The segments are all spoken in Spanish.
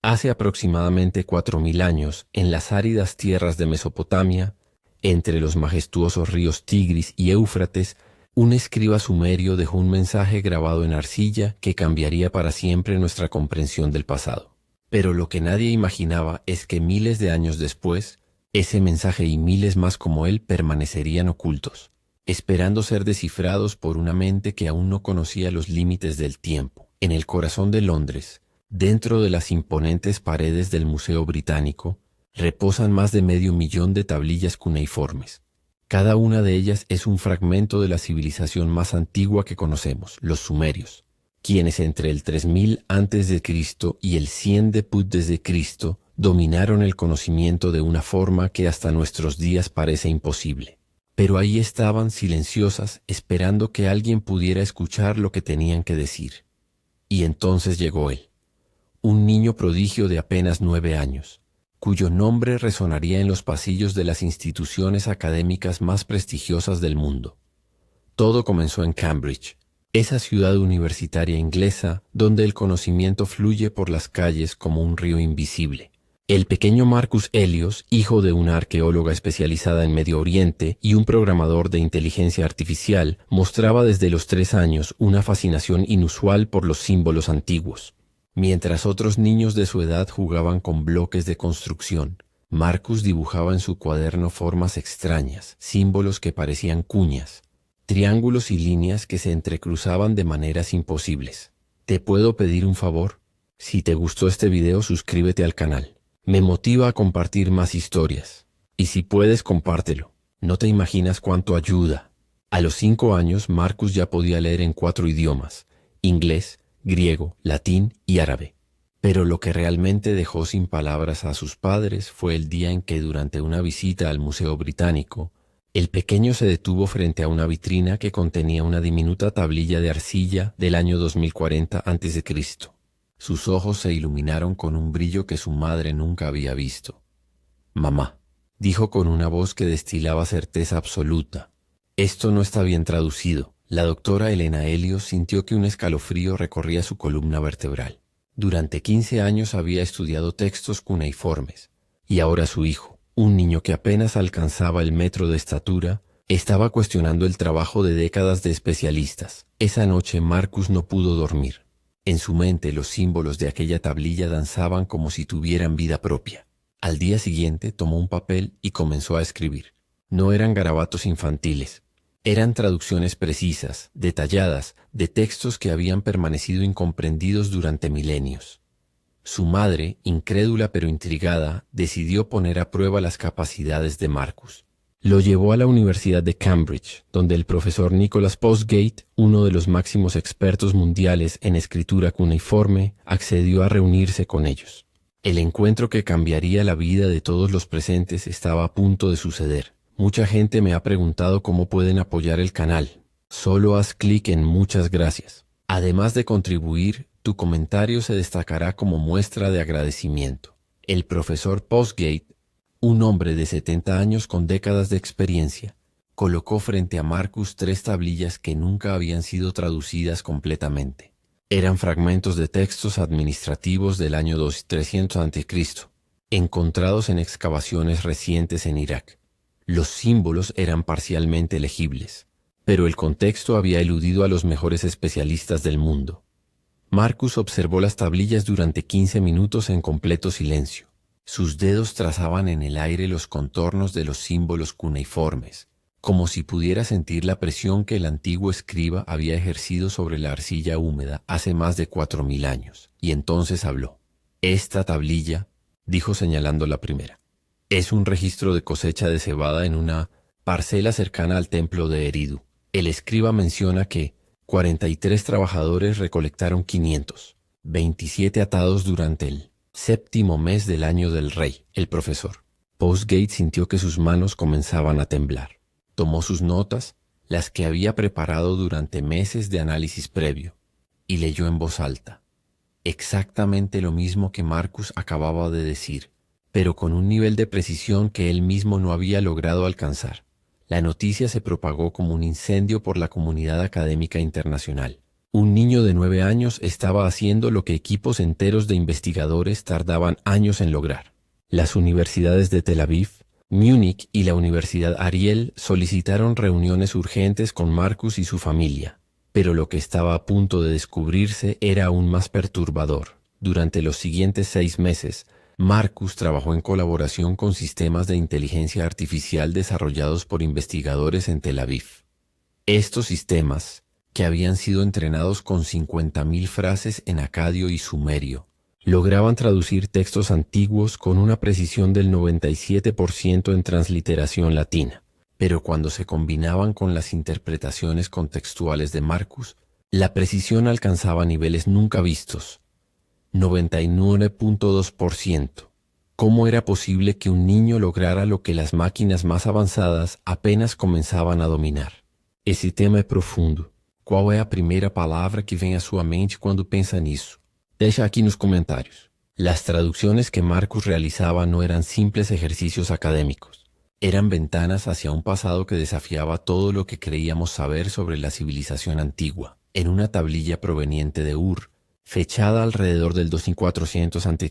Hace aproximadamente 4000 años, en las áridas tierras de Mesopotamia, entre los majestuosos ríos Tigris y Éufrates, un escriba sumerio dejó un mensaje grabado en arcilla que cambiaría para siempre nuestra comprensión del pasado. Pero lo que nadie imaginaba es que miles de años después, ese mensaje y miles más como él permanecerían ocultos, esperando ser descifrados por una mente que aún no conocía los límites del tiempo. En el corazón de Londres, dentro de las imponentes paredes del Museo Británico, reposan más de 500.000 de tablillas cuneiformes. Cada una de ellas es un fragmento de la civilización más antigua que conocemos, los sumerios, quienes entre el 3000 a.C. y el 100 de Put desde Cristo dominaron el conocimiento de una forma que hasta nuestros días parece imposible. Pero ahí estaban silenciosas, esperando que alguien pudiera escuchar lo que tenían que decir. Y entonces llegó él, un niño prodigio de apenas 9 años, cuyo nombre resonaría en los pasillos de las instituciones académicas más prestigiosas del mundo. Todo comenzó en Cambridge, esa ciudad universitaria inglesa donde el conocimiento fluye por las calles como un río invisible. El pequeño Marcus Helios, hijo de una arqueóloga especializada en Medio Oriente y un programador de inteligencia artificial, mostraba desde los 3 años una fascinación inusual por los símbolos antiguos. Mientras otros niños de su edad jugaban con bloques de construcción, Marcus dibujaba en su cuaderno formas extrañas, símbolos que parecían cuñas, triángulos y líneas que se entrecruzaban de maneras imposibles. ¿Te puedo pedir un favor? Si te gustó este video, suscríbete al canal. Me motiva a compartir más historias. Y si puedes, compártelo. No te imaginas cuánto ayuda. A los 5 años, Marcus ya podía leer en 4 idiomas: inglés, griego, latín y árabe. Pero lo que realmente dejó sin palabras a sus padres fue el día en que, durante una visita al Museo Británico, el pequeño se detuvo frente a una vitrina que contenía una diminuta tablilla de arcilla del año 2040 a.C. Sus ojos se iluminaron con un brillo que su madre nunca había visto. «Mamá», dijo con una voz que destilaba certeza absoluta. «Esto no está bien traducido». La doctora Elena Helios sintió que un escalofrío recorría su columna vertebral. Durante 15 años había estudiado textos cuneiformes, y ahora su hijo, un niño que apenas alcanzaba el metro de estatura, estaba cuestionando el trabajo de décadas de especialistas. Esa noche Marcus no pudo dormir. En su mente los símbolos de aquella tablilla danzaban como si tuvieran vida propia. Al día siguiente tomó un papel y comenzó a escribir. No eran garabatos infantiles. Eran traducciones precisas, detalladas, de textos que habían permanecido incomprendidos durante milenios. Su madre, incrédula pero intrigada, decidió poner a prueba las capacidades de Marcus. Lo llevó a la Universidad de Cambridge, donde el profesor Nicholas Postgate, uno de los máximos expertos mundiales en escritura cuneiforme, accedió a reunirse con ellos. El encuentro que cambiaría la vida de todos los presentes estaba a punto de suceder. Mucha gente me ha preguntado cómo pueden apoyar el canal. Solo haz clic en muchas gracias. Además de contribuir, tu comentario se destacará como muestra de agradecimiento. El profesor Postgate, un hombre de 70 años con décadas de experiencia, colocó frente a Marcus 3 tablillas que nunca habían sido traducidas completamente. Eran fragmentos de textos administrativos del año 300 a.C., encontrados en excavaciones recientes en Irak. Los símbolos eran parcialmente legibles, pero el contexto había eludido a los mejores especialistas del mundo. Marcus observó las tablillas durante 15 minutos en completo silencio. Sus dedos trazaban en el aire los contornos de los símbolos cuneiformes, como si pudiera sentir la presión que el antiguo escriba había ejercido sobre la arcilla húmeda hace más de 4000 años. Y entonces habló. «Esta tablilla», dijo señalando la primera, «es un registro de cosecha de cebada en una parcela cercana al templo de Eridu. El escriba menciona que 43 trabajadores recolectaron 500, 27 atados durante el 7º mes del año del rey, el profesor». Postgate sintió que sus manos comenzaban a temblar. Tomó sus notas, las que había preparado durante meses de análisis previo, y leyó en voz alta. Exactamente lo mismo que Marcus acababa de decir, pero con un nivel de precisión que él mismo no había logrado alcanzar. La noticia se propagó como un incendio por la comunidad académica internacional. Un niño de 9 años estaba haciendo lo que equipos enteros de investigadores tardaban años en lograr. Las universidades de Tel Aviv, Múnich y la Universidad Ariel solicitaron reuniones urgentes con Marcus y su familia, pero lo que estaba a punto de descubrirse era aún más perturbador. Durante los siguientes 6 meses, Marcus trabajó en colaboración con sistemas de inteligencia artificial desarrollados por investigadores en Tel Aviv. Estos sistemas, que habían sido entrenados con 50.000 frases en acadio y sumerio, lograban traducir textos antiguos con una precisión del 97% en transliteración latina. Pero cuando se combinaban con las interpretaciones contextuales de Marcus, la precisión alcanzaba niveles nunca vistos, 99.2%. ¿Cómo era posible que un niño lograra lo que las máquinas más avanzadas apenas comenzaban a dominar? Esse tema é profundo. Qual é a primeira palavra que vem à sua mente quando pensa nisso? Deixa aquí nos comentarios. Las traducciones que Marcus realizaba no eran simples ejercicios académicos. Eran ventanas hacia un pasado que desafiaba todo lo que creíamos saber sobre la civilización antigua. En una tablilla proveniente de Ur, fechada alrededor del 2400 a.C.,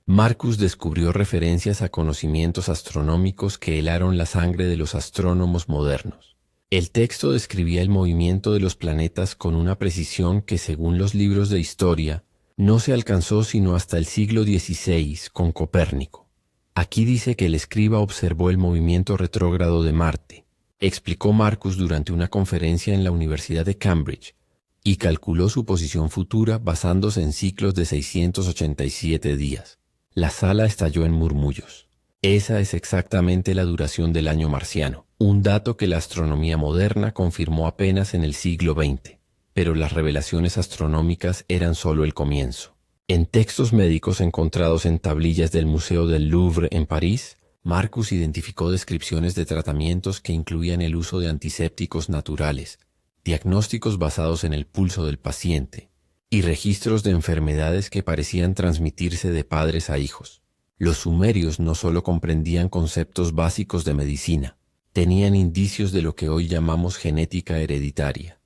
Marcus descubrió referencias a conocimientos astronómicos que helaron la sangre de los astrónomos modernos. El texto describía el movimiento de los planetas con una precisión que, según los libros de historia, no se alcanzó sino hasta el siglo XVI con Copérnico. Aquí dice que el escriba observó el movimiento retrógrado de Marte, explicó Marcus durante una conferencia en la Universidad de Cambridge, y calculó su posición futura basándose en ciclos de 687 días. La sala estalló en murmullos. Esa es exactamente la duración del año marciano, un dato que la astronomía moderna confirmó apenas en el siglo XX, pero las revelaciones astronómicas eran solo el comienzo. En textos médicos encontrados en tablillas del Museo del Louvre en París, Marcus identificó descripciones de tratamientos que incluían el uso de antisépticos naturales, diagnósticos basados en el pulso del paciente y registros de enfermedades que parecían transmitirse de padres a hijos. Los sumerios no solo comprendían conceptos básicos de medicina, tenían indicios de lo que hoy llamamos genética hereditaria.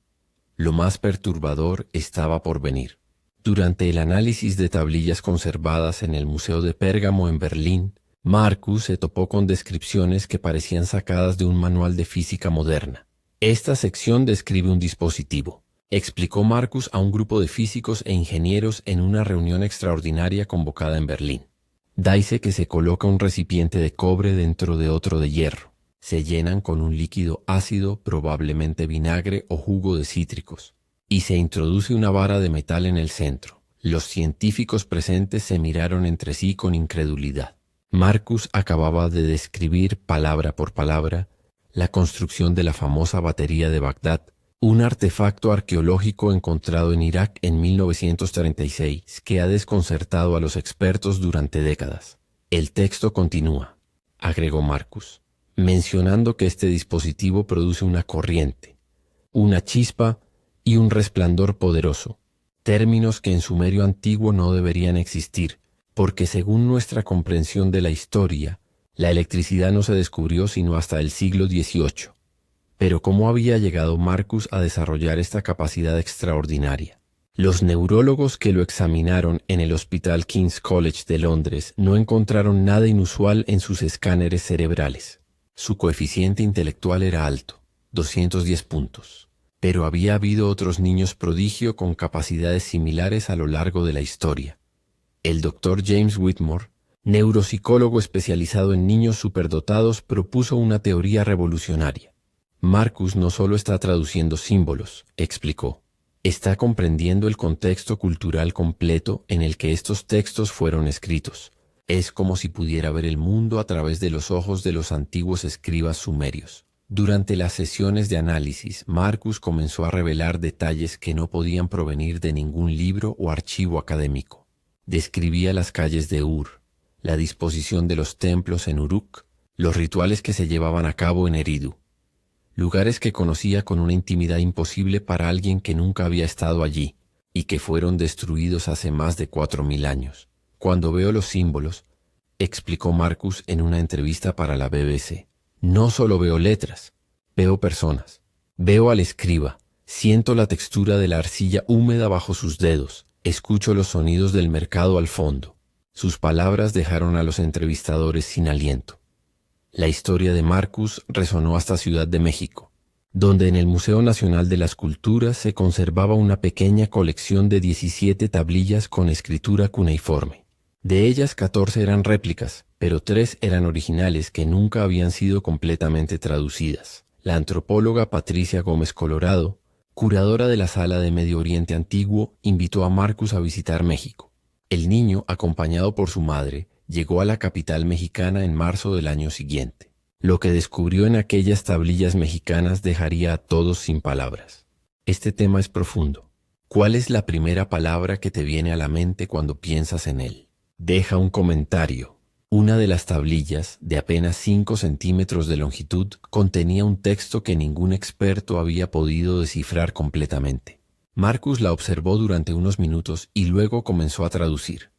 Lo más perturbador estaba por venir. Durante el análisis de tablillas conservadas en el Museo de Pérgamo en Berlín, Marcus se topó con descripciones que parecían sacadas de un manual de física moderna. Esta sección describe un dispositivo, explicó Marcus a un grupo de físicos e ingenieros en una reunión extraordinaria convocada en Berlín. Dice que se coloca un recipiente de cobre dentro de otro de hierro. Se llenan con un líquido ácido, probablemente vinagre o jugo de cítricos, y se introduce una vara de metal en el centro. Los científicos presentes se miraron entre sí con incredulidad. Marcus acababa de describir, palabra por palabra, la construcción de la famosa batería de Bagdad, un artefacto arqueológico encontrado en Irak en 1936 que ha desconcertado a los expertos durante décadas. El texto continúa, agregó Marcus, mencionando que este dispositivo produce una corriente, una chispa y un resplandor poderoso, términos que en sumerio antiguo no deberían existir, porque según nuestra comprensión de la historia, la electricidad no se descubrió sino hasta el siglo XVIII. Pero ¿cómo había llegado Marcus a desarrollar esta capacidad extraordinaria? Los neurólogos que lo examinaron en el Hospital King's College de Londres no encontraron nada inusual en sus escáneres cerebrales. Su coeficiente intelectual era alto, 210 puntos. Pero había habido otros niños prodigio con capacidades similares a lo largo de la historia. El Dr. James Whitmore, neuropsicólogo especializado en niños superdotados, propuso una teoría revolucionaria. Marcus no solo está traduciendo símbolos, explicó, está comprendiendo el contexto cultural completo en el que estos textos fueron escritos. Es como si pudiera ver el mundo a través de los ojos de los antiguos escribas sumerios. Durante las sesiones de análisis, Marcus comenzó a revelar detalles que no podían provenir de ningún libro o archivo académico. Describía las calles de Ur, la disposición de los templos en Uruk, los rituales que se llevaban a cabo en Eridu, lugares que conocía con una intimidad imposible para alguien que nunca había estado allí y que fueron destruidos hace más de 4000 años. Cuando veo los símbolos, explicó Marcus en una entrevista para la BBC, no solo veo letras, veo personas. Veo al escriba, Siento la textura de la arcilla húmeda bajo sus dedos. Escucho los sonidos del mercado al fondo. Sus palabras dejaron a los entrevistadores sin aliento. La historia de Marcus resonó hasta Ciudad de México, donde en el Museo Nacional de las Culturas se conservaba una pequeña colección de 17 tablillas con escritura cuneiforme. De ellas 14 eran réplicas, pero 3 eran originales que nunca habían sido completamente traducidas. La antropóloga Patricia Gómez Colorado, curadora de la Sala de Medio Oriente Antiguo, invitó a Marcus a visitar México. El niño, acompañado por su madre, llegó a la capital mexicana en marzo del año siguiente. Lo que descubrió en aquellas tablillas mexicanas dejaría a todos sin palabras. Este tema es profundo. ¿Cuál es la primera palabra que te viene a la mente cuando piensas en él? Deja un comentario. Una de las tablillas, de apenas 5 centímetros de longitud, contenía un texto que ningún experto había podido descifrar completamente. Marcus la observó durante unos minutos y luego comenzó a traducir.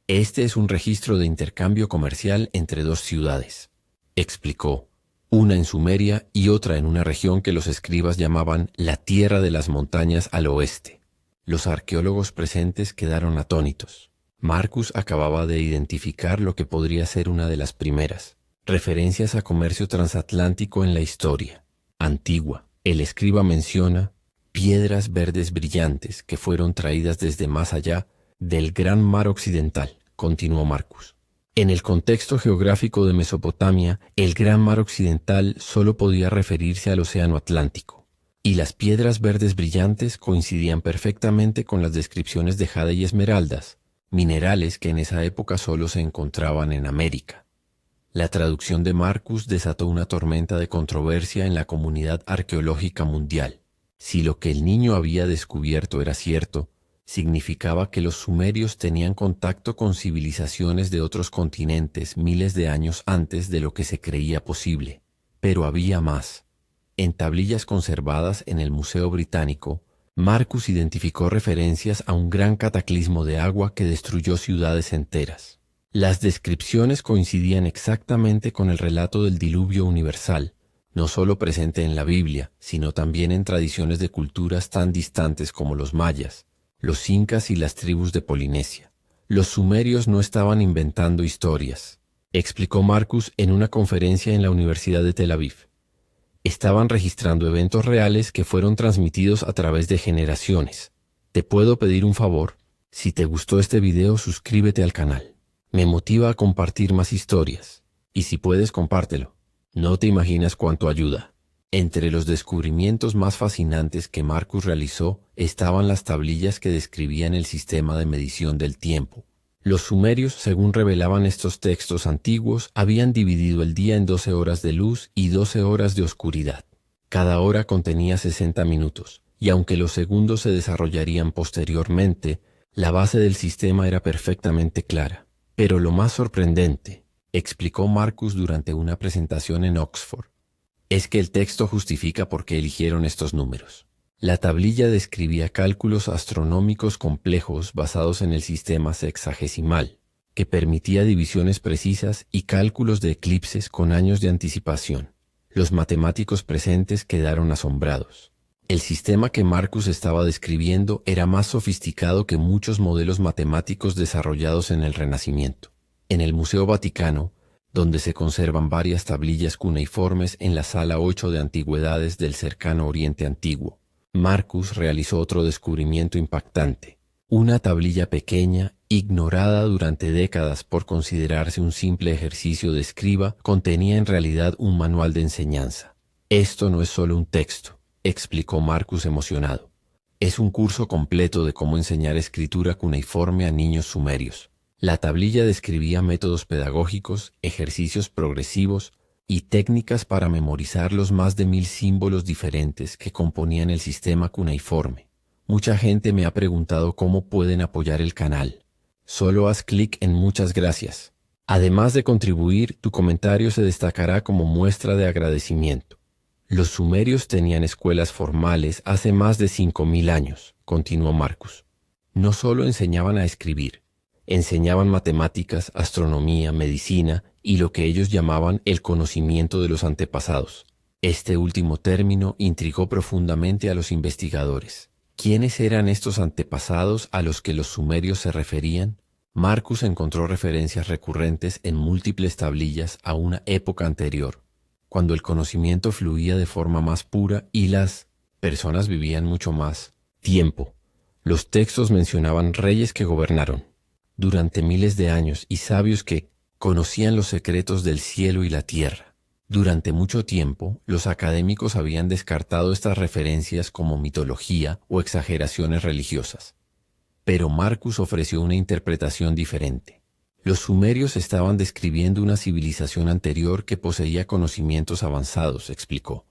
Este es un registro de intercambio comercial entre 2 ciudades, explicó, una en Sumeria y otra en una región que los escribas llamaban la Tierra de las Montañas al oeste. Los arqueólogos presentes quedaron atónitos. Marcus acababa de identificar lo que podría ser una de las primeras referencias a comercio transatlántico en la historia. Antigua. El escriba menciona piedras verdes brillantes que fueron traídas desde más allá del Gran Mar Occidental, continuó Marcus. En el contexto geográfico de Mesopotamia, el Gran Mar Occidental solo podía referirse al Océano Atlántico, y las piedras verdes brillantes coincidían perfectamente con las descripciones de jade y esmeraldas, minerales que en esa época solo se encontraban en América. La traducción de Marcus desató una tormenta de controversia en la comunidad arqueológica mundial. Si lo que el niño había descubierto era cierto, significaba que los sumerios tenían contacto con civilizaciones de otros continentes miles de años antes de lo que se creía posible. Pero había más. En tablillas conservadas en el Museo Británico, Marcus identificó referencias a un gran cataclismo de agua que destruyó ciudades enteras. Las descripciones coincidían exactamente con el relato del diluvio universal, no solo presente en la Biblia, sino también en tradiciones de culturas tan distantes como los mayas, los incas y las tribus de Polinesia. Los sumerios no estaban inventando historias, explicó Marcus en una conferencia en la Universidad de Tel Aviv. Estaban registrando eventos reales que fueron transmitidos a través de generaciones. ¿Te puedo pedir un favor? Si te gustó este video, suscríbete al canal. Me motiva a compartir más historias. Y si puedes, compártelo. No te imaginas cuánto ayuda. Entre los descubrimientos más fascinantes que Marcus realizó estaban las tablillas que describían el sistema de medición del tiempo. Los sumerios, según revelaban estos textos antiguos, habían dividido el día en 12 horas de luz y 12 horas de oscuridad. Cada hora contenía 60 minutos, y aunque los segundos se desarrollarían posteriormente, la base del sistema era perfectamente clara. Pero lo más sorprendente, explicó Marcus durante una presentación en Oxford, es que el texto justifica por qué eligieron estos números. La tablilla describía cálculos astronómicos complejos basados en el sistema sexagesimal, que permitía divisiones precisas y cálculos de eclipses con años de anticipación. Los matemáticos presentes quedaron asombrados. El sistema que Marcus estaba describiendo era más sofisticado que muchos modelos matemáticos desarrollados en el Renacimiento. En el Museo Vaticano, donde se conservan varias tablillas cuneiformes en la Sala 8 de Antigüedades del cercano Oriente Antiguo, Marcus realizó otro descubrimiento impactante. Una tablilla pequeña, ignorada durante décadas por considerarse un simple ejercicio de escriba, contenía en realidad un manual de enseñanza. Esto no es solo un texto, explicó Marcus emocionado. Es un curso completo de cómo enseñar escritura cuneiforme a niños sumerios. La tablilla describía métodos pedagógicos, ejercicios progresivos y técnicas para memorizar los más de 1000 símbolos diferentes que componían el sistema cuneiforme. Mucha gente me ha preguntado cómo pueden apoyar el canal. Solo haz clic en muchas gracias. Además de contribuir, tu comentario se destacará como muestra de agradecimiento. Los sumerios tenían escuelas formales hace más de 5000 años, continuó Marcus. No solo enseñaban a escribir, enseñaban matemáticas, astronomía, medicina y lo que ellos llamaban el conocimiento de los antepasados. Este último término intrigó profundamente a los investigadores. ¿Quiénes eran estos antepasados a los que los sumerios se referían? Marcus encontró referencias recurrentes en múltiples tablillas a una época anterior, cuando el conocimiento fluía de forma más pura y las personas vivían mucho más tiempo. Los textos mencionaban reyes que gobernaron durante miles de años y sabios que conocían los secretos del cielo y la tierra. Durante mucho tiempo, los académicos habían descartado estas referencias como mitología o exageraciones religiosas. Pero Marcus ofreció una interpretación diferente. Los sumerios estaban describiendo una civilización anterior que poseía conocimientos avanzados, explicó.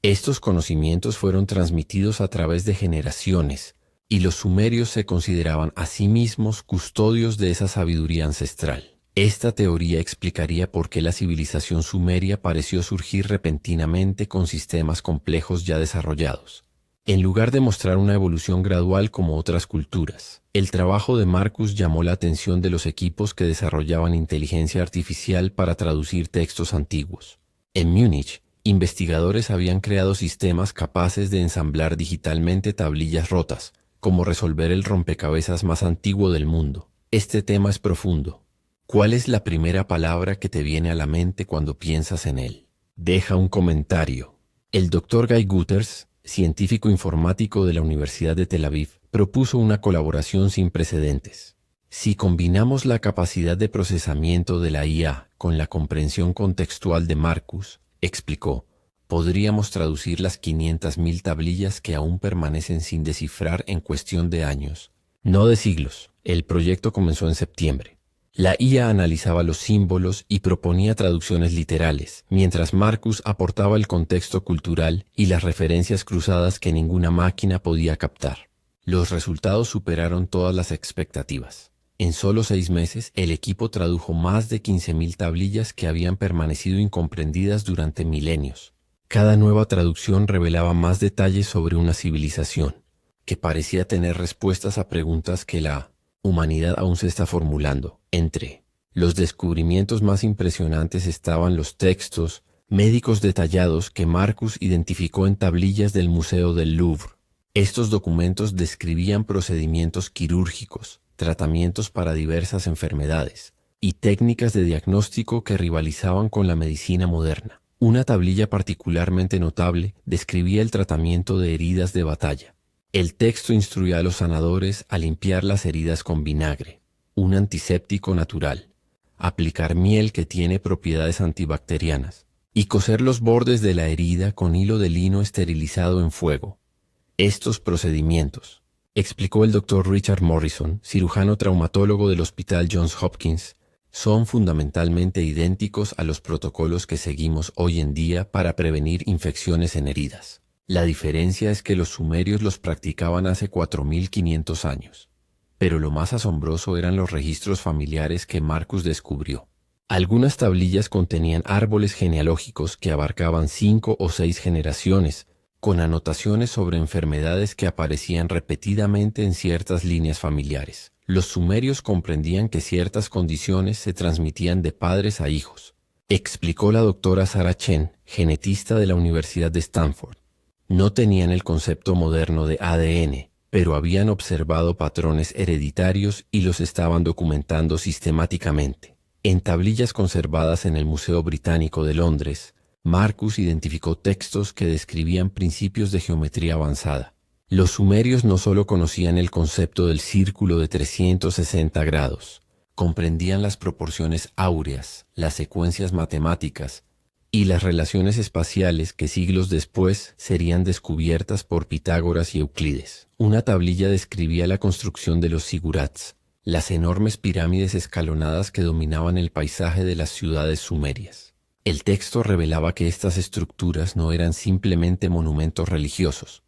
Estos conocimientos fueron transmitidos a través de generaciones, y los sumerios se consideraban a sí mismos custodios de esa sabiduría ancestral. Esta teoría explicaría por qué la civilización sumeria pareció surgir repentinamente con sistemas complejos ya desarrollados, en lugar de mostrar una evolución gradual como otras culturas. El trabajo de Marcus llamó la atención de los equipos que desarrollaban inteligencia artificial para traducir textos antiguos. En Múnich, investigadores habían creado sistemas capaces de ensamblar digitalmente tablillas rotas, como resolver el rompecabezas más antiguo del mundo. Este tema es profundo. ¿Cuál es la primera palabra que te viene a la mente cuando piensas en él? Deja un comentario. El Dr. Guy Gutters, científico informático de la Universidad de Tel Aviv, propuso una colaboración sin precedentes. Si combinamos la capacidad de procesamiento de la IA con la comprensión contextual de Marcus, explicó, podríamos traducir las 500.000 tablillas que aún permanecen sin descifrar en cuestión de años, no de siglos. El proyecto comenzó en septiembre. La IA analizaba los símbolos y proponía traducciones literales, mientras Marcus aportaba el contexto cultural y las referencias cruzadas que ninguna máquina podía captar. Los resultados superaron todas las expectativas. En solo 6 meses, el equipo tradujo más de 15.000 tablillas que habían permanecido incomprendidas durante milenios. Cada nueva traducción revelaba más detalles sobre una civilización, que parecía tener respuestas a preguntas que la humanidad aún se está formulando. Entre los descubrimientos más impresionantes estaban los textos médicos detallados que Marcus identificó en tablillas del Museo del Louvre. Estos documentos describían procedimientos quirúrgicos, tratamientos para diversas enfermedades y técnicas de diagnóstico que rivalizaban con la medicina moderna. Una tablilla particularmente notable describía el tratamiento de heridas de batalla. El texto instruía a los sanadores a limpiar las heridas con vinagre, un antiséptico natural, aplicar miel que tiene propiedades antibacterianas y coser los bordes de la herida con hilo de lino esterilizado en fuego. Estos procedimientos, explicó el Dr. Richard Morrison, cirujano traumatólogo del Hospital Johns Hopkins, son fundamentalmente idénticos a los protocolos que seguimos hoy en día para prevenir infecciones en heridas. La diferencia es que los sumerios los practicaban hace 4.500 años. Pero lo más asombroso eran los registros familiares que Marcus descubrió. Algunas tablillas contenían árboles genealógicos que abarcaban 5 o 6 generaciones, con anotaciones sobre enfermedades que aparecían repetidamente en ciertas líneas familiares. Los sumerios comprendían que ciertas condiciones se transmitían de padres a hijos, explicó la doctora Sarah Chen, genetista de la Universidad de Stanford. No tenían el concepto moderno de ADN, pero habían observado patrones hereditarios y los estaban documentando sistemáticamente. En tablillas conservadas en el Museo Británico de Londres, Marcus identificó textos que describían principios de geometría avanzada. Los sumerios no solo conocían el concepto del círculo de 360 grados, comprendían las proporciones áureas, las secuencias matemáticas y las relaciones espaciales que siglos después serían descubiertas por Pitágoras y Euclides. Una tablilla describía la construcción de los zigurats, las enormes pirámides escalonadas que dominaban el paisaje de las ciudades sumerias. El texto revelaba que estas estructuras no eran simplemente monumentos religiosos,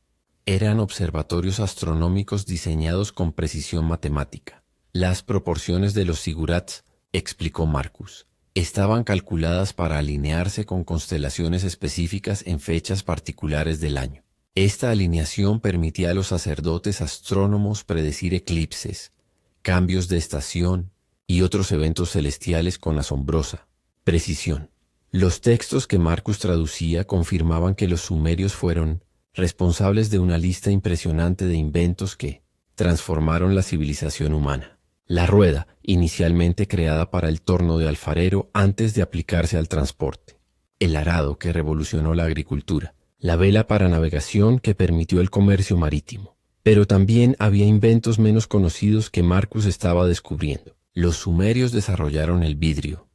eran observatorios astronómicos diseñados con precisión matemática. Las proporciones de los zigurats, explicó Marcus, estaban calculadas para alinearse con constelaciones específicas en fechas particulares del año. Esta alineación permitía a los sacerdotes astrónomos predecir eclipses, cambios de estación y otros eventos celestiales con asombrosa precisión. Los textos que Marcus traducía confirmaban que los sumerios fueron responsables de una lista impresionante de inventos que transformaron la civilización humana. La rueda, inicialmente creada para el torno de alfarero antes de aplicarse al transporte. El arado, que revolucionó la agricultura. La vela para navegación, que permitió el comercio marítimo. Pero también había inventos menos conocidos que Marcus estaba descubriendo. Los sumerios desarrollaron el vidrio.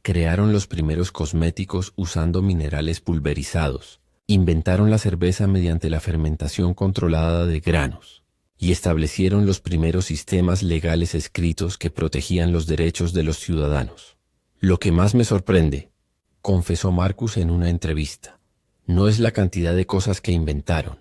Crearon los primeros cosméticos usando minerales pulverizados. Inventaron la cerveza mediante la fermentación controlada de granos. Y establecieron los primeros sistemas legales escritos que protegían los derechos de los ciudadanos. Lo que más me sorprende, confesó Marcus en una entrevista, no es la cantidad de cosas que inventaron,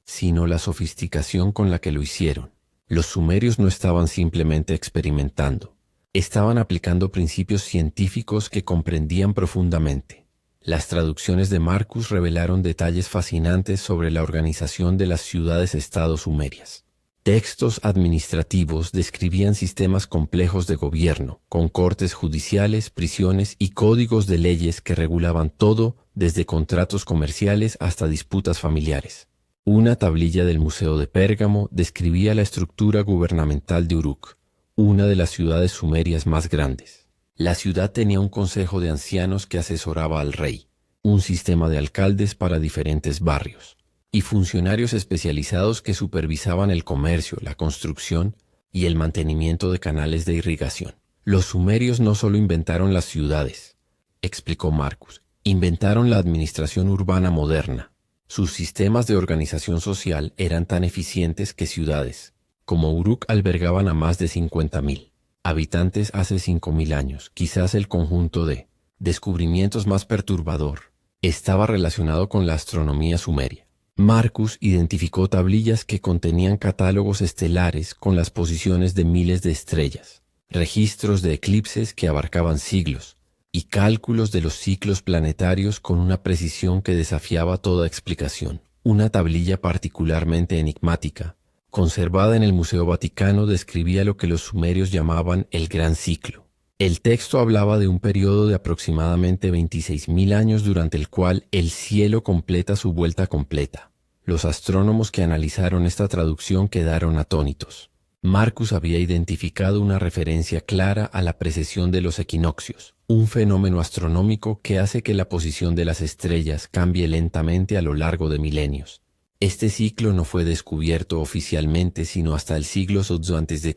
sino la sofisticación con la que lo hicieron. Los sumerios no estaban simplemente experimentando, estaban aplicando principios científicos que comprendían profundamente. Las traducciones de Marcus revelaron detalles fascinantes sobre la organización de las ciudades-estado sumerias. Textos administrativos describían sistemas complejos de gobierno, con cortes judiciales, prisiones y códigos de leyes que regulaban todo, desde contratos comerciales hasta disputas familiares. Una tablilla del Museo de Pérgamo describía la estructura gubernamental de Uruk, una de las ciudades sumerias más grandes. La ciudad tenía un consejo de ancianos que asesoraba al rey, un sistema de alcaldes para diferentes barrios, y funcionarios especializados que supervisaban el comercio, la construcción y el mantenimiento de canales de irrigación. Los sumerios no solo inventaron las ciudades, explicó Marcus, inventaron la administración urbana moderna. Sus sistemas de organización social eran tan eficientes que ciudades, como Uruk, albergaban a más de 50.000 habitantes hace 5.000 años. Quizás el conjunto de descubrimientos más perturbador estaba relacionado con la astronomía sumeria. Marcus identificó tablillas que contenían catálogos estelares con las posiciones de miles de estrellas, registros de eclipses que abarcaban siglos, y cálculos de los ciclos planetarios con una precisión que desafiaba toda explicación. Una tablilla particularmente enigmática, conservada en el Museo Vaticano, describía lo que los sumerios llamaban el Gran Ciclo. El texto hablaba de un periodo de aproximadamente 26.000 años durante el cual el cielo completa su vuelta completa. Los astrónomos que analizaron esta traducción quedaron atónitos. Marcus había identificado una referencia clara a la precesión de los equinoccios, un fenómeno astronómico que hace que la posición de las estrellas cambie lentamente a lo largo de milenios. Este ciclo no fue descubierto oficialmente sino hasta el siglo VI a.C.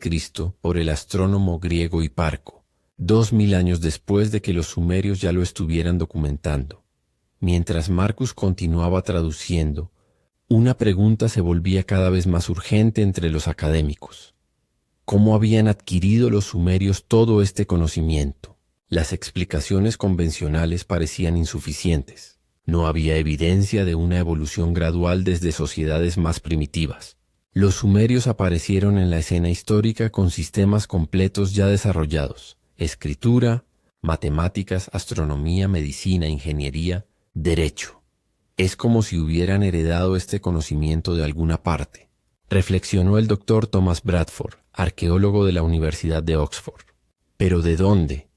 por el astrónomo griego Hiparco, 2.000 años después de que los sumerios ya lo estuvieran documentando. Mientras Marcus continuaba traduciendo, una pregunta se volvía cada vez más urgente entre los académicos. ¿Cómo habían adquirido los sumerios todo este conocimiento? Las explicaciones convencionales parecían insuficientes. No había evidencia de una evolución gradual desde sociedades más primitivas. Los sumerios aparecieron en la escena histórica con sistemas completos ya desarrollados: escritura, matemáticas, astronomía, medicina, ingeniería, derecho. Es como si hubieran heredado este conocimiento de alguna parte, reflexionó el doctor Thomas Bradford, arqueólogo de la Universidad de Oxford. ¿Pero de dónde?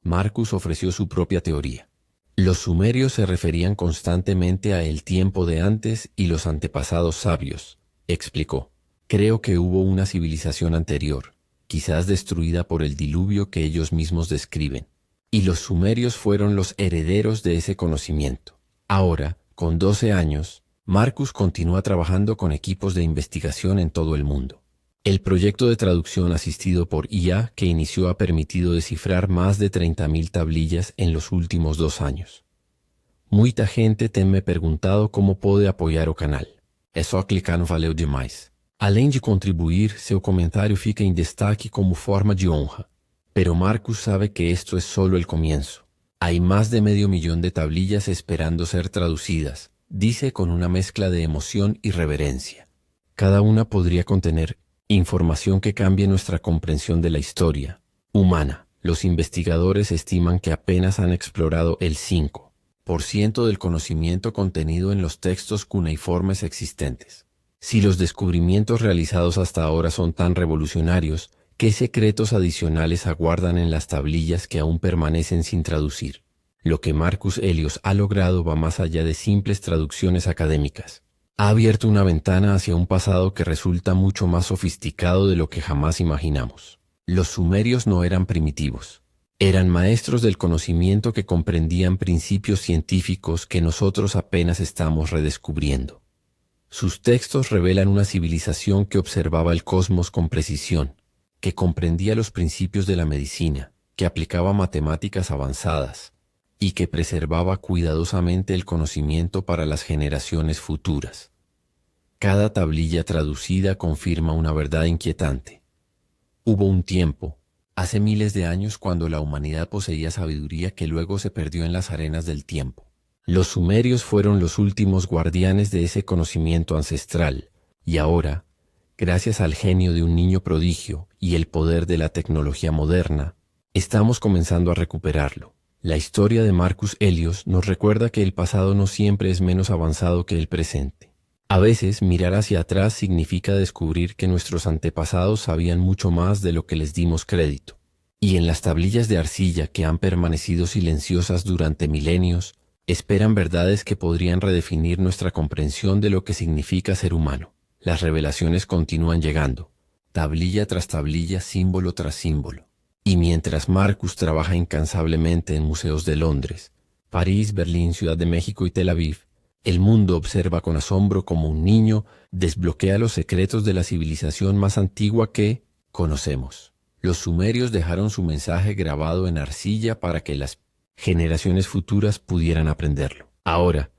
Marcus ofreció su propia teoría. Los sumerios se referían constantemente a el tiempo de antes y los antepasados sabios, explicó. Creo que hubo una civilización anterior, quizás destruida por el diluvio que ellos mismos describen, y los sumerios fueron los herederos de ese conocimiento. Ahora, con 12 años, Marcus continúa trabajando con equipos de investigación en todo el mundo. El proyecto de traducción asistido por IA que inició ha permitido descifrar más de 30.000 tablillas en los últimos 2 años. Muita gente tem me perguntado como pode apoiar o canal. É só clicar no Valeu Demais. Além de contribuir, seu comentário fica em destaque como forma de honra. Pero Marcus sabe que esto es solo el comienzo. Hay más de 500.000 de tablillas esperando ser traducidas, dice con una mezcla de emoción y reverencia. Cada una podría contener información que cambie nuestra comprensión de la historia humana. Los investigadores estiman que apenas han explorado el 5% del conocimiento contenido en los textos cuneiformes existentes. Si los descubrimientos realizados hasta ahora son tan revolucionarios, ¿qué secretos adicionales aguardan en las tablillas que aún permanecen sin traducir? Lo que Marcus Helios ha logrado va más allá de simples traducciones académicas. Ha abierto una ventana hacia un pasado que resulta mucho más sofisticado de lo que jamás imaginamos. Los sumerios no eran primitivos. Eran maestros del conocimiento que comprendían principios científicos que nosotros apenas estamos redescubriendo. Sus textos revelan una civilización que observaba el cosmos con precisión, que comprendía los principios de la medicina, que aplicaba matemáticas avanzadas y que preservaba cuidadosamente el conocimiento para las generaciones futuras. Cada tablilla traducida confirma una verdad inquietante. Hubo un tiempo, hace miles de años, cuando la humanidad poseía sabiduría que luego se perdió en las arenas del tiempo. Los sumerios fueron los últimos guardianes de ese conocimiento ancestral, y ahora, gracias al genio de un niño prodigio y el poder de la tecnología moderna, estamos comenzando a recuperarlo. La historia de Marcus Helios nos recuerda que el pasado no siempre es menos avanzado que el presente. A veces, mirar hacia atrás significa descubrir que nuestros antepasados sabían mucho más de lo que les dimos crédito. Y en las tablillas de arcilla que han permanecido silenciosas durante milenios, esperan verdades que podrían redefinir nuestra comprensión de lo que significa ser humano. Las revelaciones continúan llegando, tablilla tras tablilla, símbolo tras símbolo. Y mientras Marcus trabaja incansablemente en museos de Londres, París, Berlín, Ciudad de México y Tel Aviv, el mundo observa con asombro cómo un niño desbloquea los secretos de la civilización más antigua que conocemos. Los sumerios dejaron su mensaje grabado en arcilla para que las generaciones futuras pudieran aprenderlo. Ahora,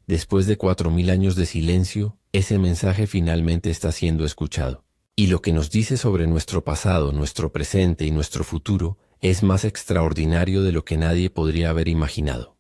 después de 4000 años de silencio, ese mensaje finalmente está siendo escuchado. Y lo que nos dice sobre nuestro pasado, nuestro presente y nuestro futuro es más extraordinario de lo que nadie podría haber imaginado.